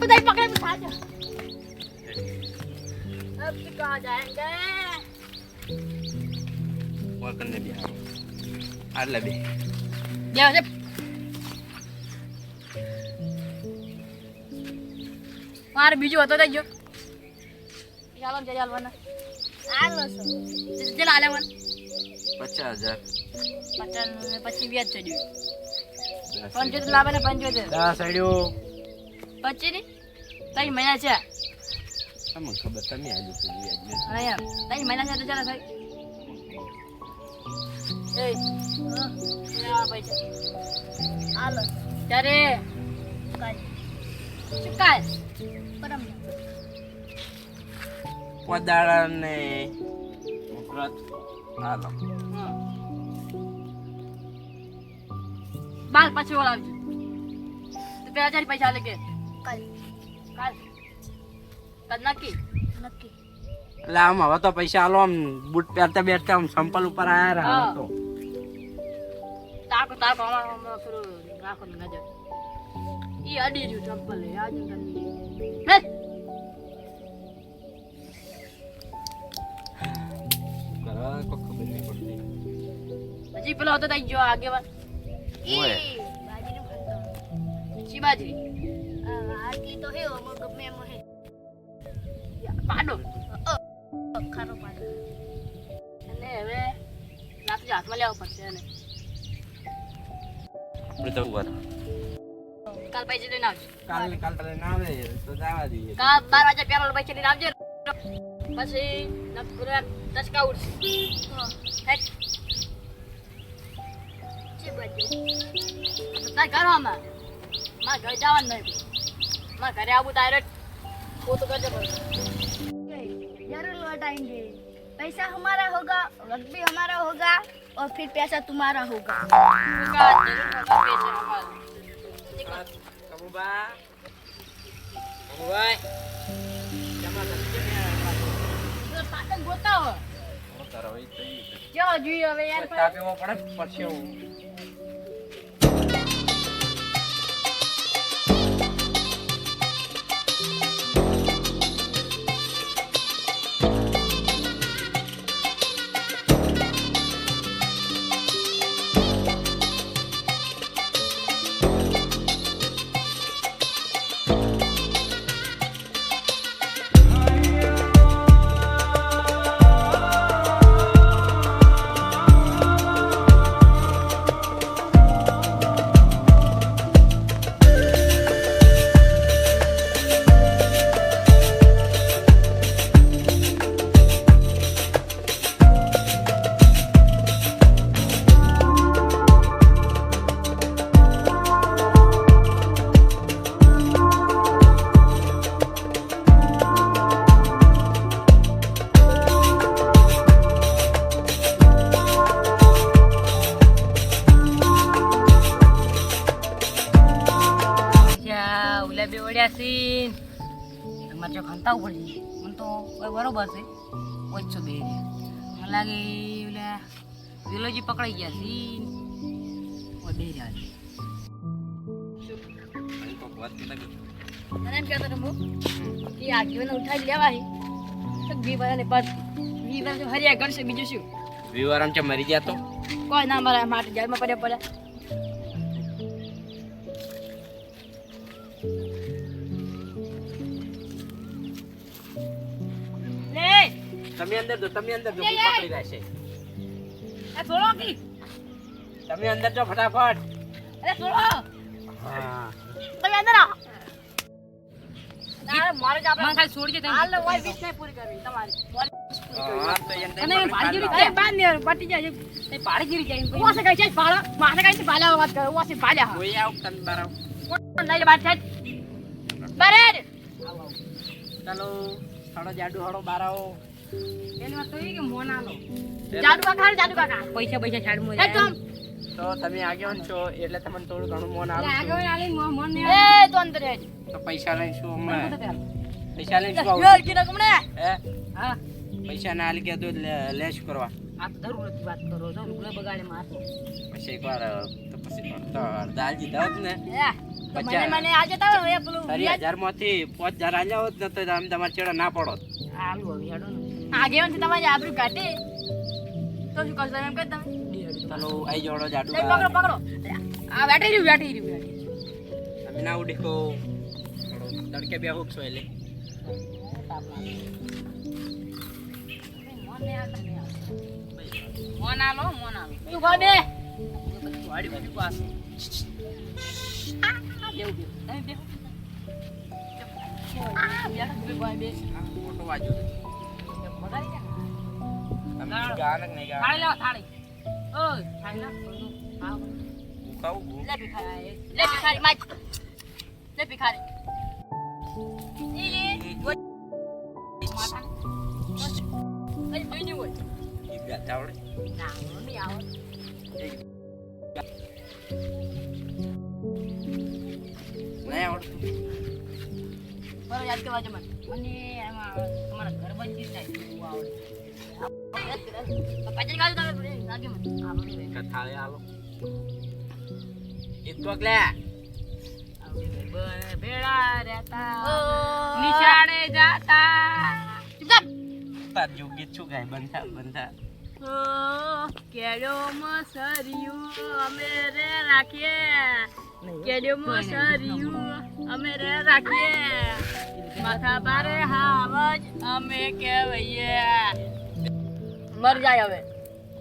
नहीं पकड़े उठा जा अब कहाँ जाएंगे और करने भी आ ले भी जा जा मार बीजू होतो ते जो ચાલો જય હાલવાના હાલો છો ચલ હાલવાન 50,000 50 પછી વ્યાજ ચડ્યું 75 લાવે ને 75 દા સાડ્યો 25 ની તઈ મહિના છે તમને ખબર તમે આજો તો વ્યાજ મે હા યાર તઈ મહિના છે તો ચાલો ભાઈ એ હા પૈસા હાલો ત્યારે કાલ ચુકાય પરમ પદાળા ને મુકરાત હાલો બાલ પછી ઓલાવજો તો પેલા ચાર પૈસા લે કે કાલ કાલ કાલ નક્કી એટલે આમ હવે તો પૈસા આલો આમ બૂટ પહેરતા બેઠતા આમ સંપલ ઉપર આયા રહ્યા તો તાકો તાકો આમાં ફરો રાખો નજર ઈ અડી રહ્યું ચંપલ હે આજ તમને કરવા કો ખબર નહીં પડતી હજી પેલો હતો તઈ જો આગેવાન ઓય બાજરી ભરતો ચી બાજરી આટલી તો હે ઓમ ગમે એમ હે પાડો ખારો પાડો અને હવે રાત્રે હાથમાં લેવો પડશે અને આપણે તો ઉપર કાલ પૈસા લઈને આવજો કાલ ના આવે તો જવા દઈએ કાલ 12 વાગે પેલા પૈસા લઈને આવજો પછી નકરા દસકા ઉડશે હેટ ચી બાજુ તાર ઘર આમાં માર ઘર જવાનું નહીં માર ઘરે આવું ડાયરેક્ટ वो तो कर जरूर लौटाएंगे पैसा हमारा होगा वक्त भी हमारा होगा और फिर पैसा तुम्हारा होगा કબુબા જમા तो पाटन गोता हो તારો એ તો जो जुई હવે યાર તાપેવો પડે પછી હું સીન તમારે જો ખંતા ઉપર છે મને તો કોઈ બરોબર છે ઓછો બે મને લાગે ઓલા વિલોજી પકડાઈ ગયા સીન ઓ બે રહ્યા મને એમ કહેતો હું કે આગેવાને ઉઠાવી લેવાય તો બીવાને પર બીવા તો હરિયા કરશે બીજું શું વિવારામ છે મરી ગયા તો કોઈ ના મરે માટે જેલમાં પડ્યા પડ્યા તમે અંદર જો પકડી રહેશે એ થોડો કી તમે અંદર જો ફટાફટ અરે થોડો હા તમે અંદર આવો ના મારે જ આપણે ખાલી છોડી દે હાલ ઓય 20 ને પૂરી કરવી તમારી હા તો અને પાડીગીરી કે બાદ ને પટી જાય એ પાડીગીરી જાય ઓસે કઈ છે પાડા માસે કઈ છે પાલા વાત કરે ઓસે પાલા કોઈ આવ તન બાર કોણ લઈ બાર છે બરેડ ચાલો થોડો જાડુ હળો બાર આવો એની વાત તો એ કે મોન આલો જાદુ કાકા પૈસા છાડ મો એકદમ તો તમે આગેવાન છો એટલે તમને થોડું ઘણું મોન આવે આગળ આલી મોન ને એ તો અંદર હેડ તો પૈસા લઈને શું હમણાં પૈસા લઈને શું યાર કી રકમ ને હે હા પૈસા ના આલી કે તો લેશ કરવા આ તો જરૂર નથી વાત કરો છો લુગડા બગાડે મારતો પછી એકવાર તો પછી તો દાલજી દાવ ને હે તો મને આજે તાવ હવે પેલું તારી 1000 માંથી 5000 આલ્યા હોત ને તો આમ તમારે છેડા ના પડોત. હાલું હવે હેડો ને આગે વન તમારે આબરૂ કાઢી તો શું કરશો એમ કહી તમે ચાલો આઈ જોડો જાડુ લઈ પકડો પકડો આ બેઠી રહ્યું તમે ના ઉડી કો તડકે બે હુક છો એટલે મોન આલો તું કોણ બે વાડી બધી પાસે દેવ દેવ તમે બેહો મોટો વાજો મગારી જા તમે ગાન નહીં ગા થાળી લાવ થાળી ઓય થાળી લાવ આવ ખાવું લે ભિખારી માજ લે ભિખારી ઈ માથા અઈ બેની હોય ઈ બેઠા આવડે ના મમ્મી આવો નહીં આવડતું બરો યાદ કરવા જમન મને એમાં તમારા ઘર બંધી થાય એવું આવડે પાછળ ગાડી તમે લાગે મને આ બધું કથાળે આલો ઈ તો લે ભેળા રહેતા ઓ નિશાળે જાતા ચૂપ તાર જોગી છું ગાય બંધા ઓ કેડ્યો મસરિયું અમે રે રાખીએ કેડ્યો મસરિયું અમે રે રાખીએ માથા બારે હાવજ અમે કહેવાઈએ મર જાય હવે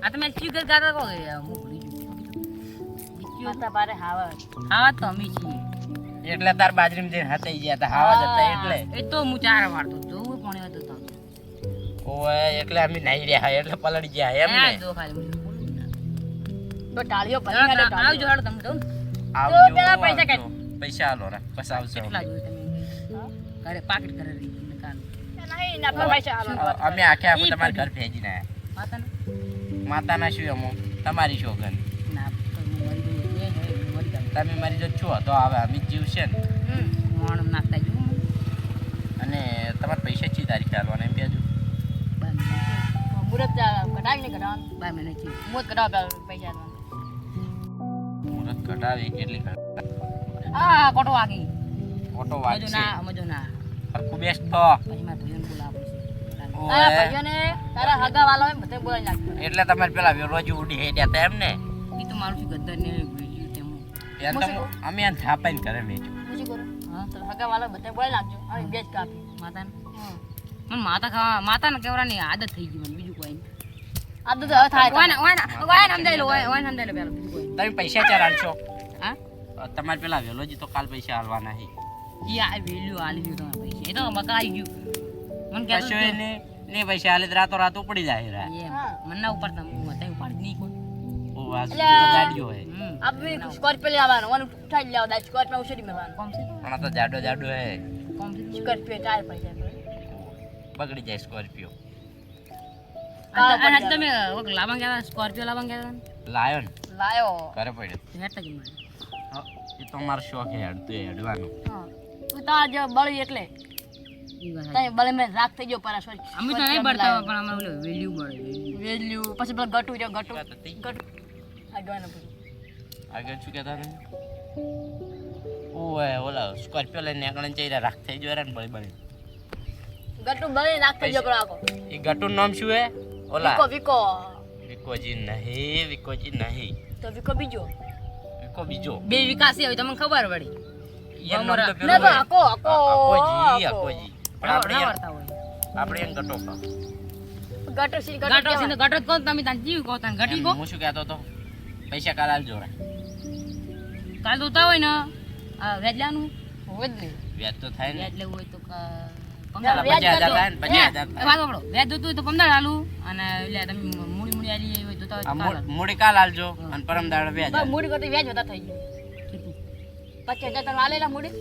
આ તમે ચીગર ગાતા કો માતા બારે હાવા હા તો અમે છીએ એટલે તાર બાજરીમાં જઈને હાથઈ ગયા તા હાવા જતા એટલે એ તો હું ચાર વાળતો જોવું પણ હતો તો ઓય એટલે અમે નહીં રહ્યા એટલે પલળી ગયા એમ ને જો ખાલી તો ટાળીઓ પડી ગયા આવજો હાડો તમને કહું આવજો તો પેલા પૈસા કાઢ. પૈસા આલો રા બસ આવજો કેટલા જોયું તમે ઘરે પાકીટ કરે રહી કાલ નહીં ના પૈસા આલો અમે આખે આખું તમારા ઘર ભેજીને આયા માતા માતાના શું અમો તમારી શોગન ના મરી ગયું મરી ગયું તમે મારી જો છો તો હવે અમે જીવશે ને મોણ નાખતા જો અને તમારે પૈસા ચી તારીખે આલવાના એમ કહેજો મુરત કઢાવી ને કઢાવવાનું 2 મહિના થી મુરત કઢાવ પૈસા આલવાનું મુહૂર્ત કઢાવી કેટલી આ કોટો વાગી ફોટો મજો વાંચશે ના મજો ના હરખું બેસ તો પછી મારા ભાઈઓને બોલાવું છે તારા ભાઈઓને તારા હગા વાળા હોય બધે બોલાવી નાખજો એટલે તમારે પેલા વેરોજી ઉડી હે ગયા તા એમ ને એ તો મારું શું ગદ્દર ને ગયું તેમ એમ તો અમે એને થાપાઈને કરે મેજો શું કરું હા તો હગા વાળા બધે બોલાવી નાખજો હવે બેજ કાપી માતાને મને માતા ખાવા માતાને કેવરાની આદત થઈ ગઈ મને બીજું કોઈ આ તો હવે થાય ઓય સમજાઈ લો ઓય સમજાઈ લો પેલા બીજું કોઈ તમે પૈસા ચાર આલશો હા તમારે પેલા વેલોજી તો કાલ પૈસા આલવાના હે ઈ આ વેલ્યુ આલી ગયું તમારા પૈસા એ તો બકાઈ ગયું મને કહેતો કશો એને ને પૈસા આલે તો રાતો રાત ઉપડી જાય રા એમ મને ના ઉપર તમે ઉપાડી નહીં કોઈ ઓ વાસ તો જાડ્યો હે આપણે સ્કોર્પિયો લેવાનું ઓનું ઉઠાઈ લેવા દા સ્કોર્પિયો ઉછળી મેવાનું કોમ છે પણ આ તો જાડો હે કોમ છે સ્કોર્પિયો ટાયર પૈસા બગડી જાય સ્કોર્પિયો અને તમે લાવવા ગયા સ્કોર્પિયો લાવવા ગયા લાયો ને લાયો ઘરે પડ્યો હેઠા કે મને એ તો મારો શોખ હે હેડતું હેડવાનું હા તું તાર જો બળી એટલે ઈ વાત તને બળે મેં રાખ થઈ ગયો પરા સોરી અમે તો નહીં બળતા પણ અમારે ઓલો વેલ્યુ મળે વેલ્યુ પછી પેલા ગટુ જો ગટુ વાત હતી. ગટુ આ ગવાનું પૂરું આગળ શું કહેતા તમે ઓય ઓલા સ્કોર્પિયો લઈને નીકળીને જઈ રાખ થઈ ગયો ને બળી બળી ગટુ બળી રાખ થઈ ગયો પરા આખો એ ગટુનું નામ શું હે ઓલા વિકો વિકોજી નહીં તો વિકો બીજો વિકો બીજો બે વિકાસ હવે તમને ખબર પડી એનું નામ તો ના પેલું તો હોય. આકો આકો અકોજી પણ આપણે ના એમ- વર્તા હોય આપણે એમ ગટો ખા ગટુ સી ગટુ ગટો છે ગટો જ કહો તમે તાન જીવ કહો તાન ઘટી કહો હું શું કહેતો તો પૈસા કાલ આલજો રે કાલ તો ઉતા હોય ને આ વેજલાનું વધલી વ્યાજ તો થાય ને વેજ લેવું હોય તો ચાલો, 50,000 થાય ને 50,000 થાય. વાત આપણો વેજ જોતું હોય તો 15 આલું અને એટલે તમે મૂડી આલી હોય તો તો આ મૂડી કાલ આલજો અને પરમ દાડે વ્યાજ આલજો. મૂડી કરતી વ્યાજ વધારે થઈ ગયું 25,000 તને આલેલા મૂડી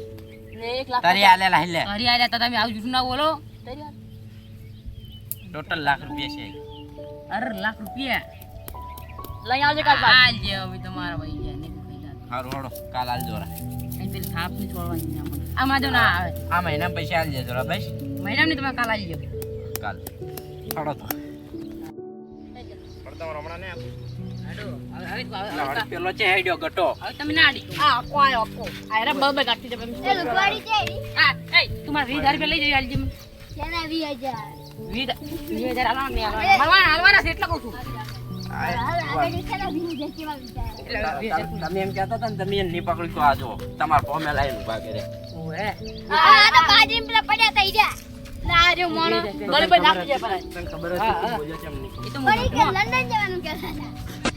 ને 1 લાખ તારી આલેલા હિલે ઘરે આલ્યા તો તમે આવું જૂઠું ના બોલો તારી વાત. ટોટલ લાખ રૂપિયા છે અરે લાખ રૂપિયા લઈ આવજે કાલ બાદ હાલ જે હવે તમારા ભાઈ ગયા ને કઈ જાત હારું હળો કાલ આલજો રા એ પેલી થાપ ની છોડવાની ના મને આમાં જો ના આવે આ મહિના પૈસા આલજે જરા બસ મહિનાની તમે કાલ આવી જાવ કાલ હળો તો પણ તમારે હમણાં નહીં આપું પાડો હવે એટલે વળી પેલો છે હેડ્યો ગટો હવે તમે ના આડી આ આકો આયો આકો આ રે બબે કાઢી દે એ લુગવાડી છે આ એ તમાર 20000 રૂપિયા લઈ જઈ આલજી મને જેના 20000 20000 આલવા મે હાલવાના છે એટલે કહું છું આગળ છે ને 20000 કેવા વિચાર તમે એમ કહેતા હતા ને તમે એને નહીં પકડી તો આજો તમારા ફોમે લાઈન ઉભા કરે ઓએ આ તો બાજરી પેલા પડ્યા તઈ જા ના જો મોણો ગળે પર નાખી દે પર તને ખબર હતી તું બોલ્યો કેમ નહીં એ તો પડી કે લંડન જવાનું કહેતા હતા